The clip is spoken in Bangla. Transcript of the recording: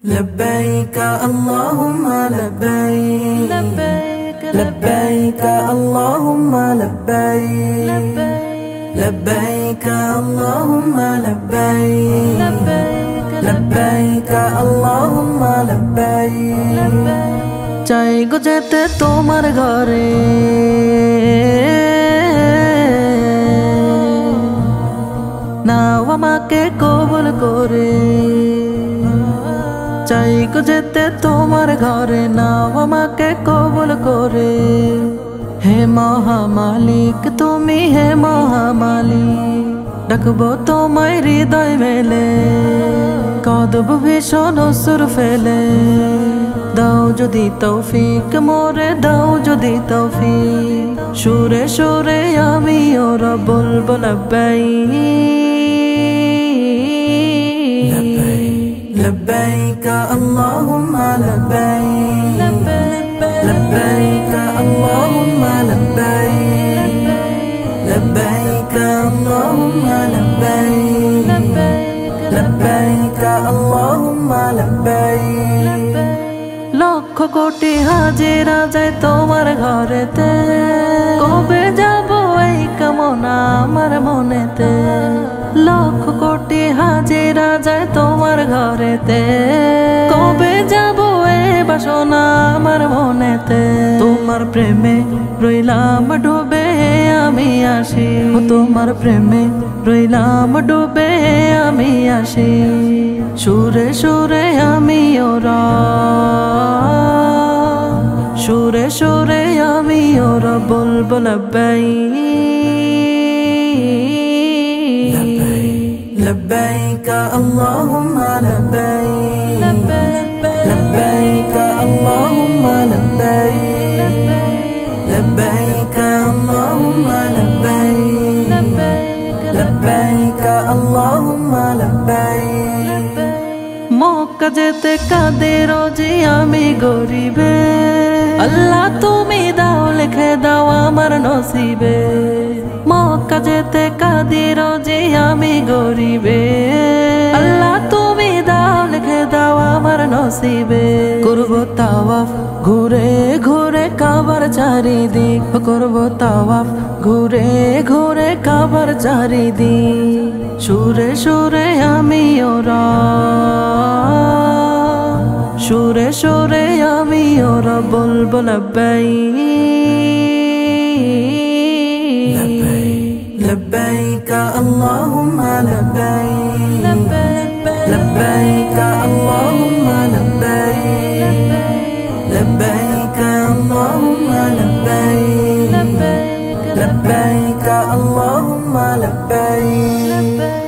لبيك اللهم لبيك لبيك اللهم لبيك لبيك اللهم لبيك لبيك اللهم لبيك চাই গো যেতে তোমার ঘরে নাও আমাকে কবুল করে চাই গো যেতে তোমার ঘরে নাও আমাকে কবুল করে হে মহামালিক তুমি হে মহামালিক ডাকবো তোমায় হৃদয় মেলে কাঁদব ভীষণ অশ্রু ফেলে দাও যদি তৌফিক মোরে দাও যদি তৌফিক সুরে সুরে আমি ওরা বলবো لبيك اللهم لبيك لبيك اللهم لبيك لبيك اللهم لبيك لبيك اللهم لبيك লক্ষ কোটি হাজিরা যায় তোমার ঘরেতে কবে যাব এই কামনা আমার মনেতে লক্ষ কোটি হাজিরা যায় তোমার ঘরেতে কবে যাব এই বাসনা আমার মনেতে তোমার প্রেমে রইলাম ডুবে আমি আসি তোমার প্রেমে রইলাম ডুবে আমি আসি সুরে সুরে আমি ওরা সুরে সুরে আমি ওরা বলবো لبيك اللهم لبيك لبيك اللهم لبيك لبيك اللهم لبيك لبيك اللهم لبيك মক্কা যেতে কাঁদে রোজি আমি গরিবে আল্লাহ তুমি দাও লিখে দাও আমার নসিবে মক্কা যেতে কাঁদে রোজি আমি গরিবে আল্লাহ তুমি দাও লিখে দাও আমার নসিবে করব তাওয়াফ ঘুরে ঘুরে কাবার চারিদিক করব তাওয়াফ ঘুরে ঘুরে কাবার চারিদিক সুরে সুরে আমি ওরা সুরে সুরে আমি ওরা বলবো لبيك اللهم لبيك لبيك اللهم لبيك لبيك اللهم لبيك لبيك اللهم لبيك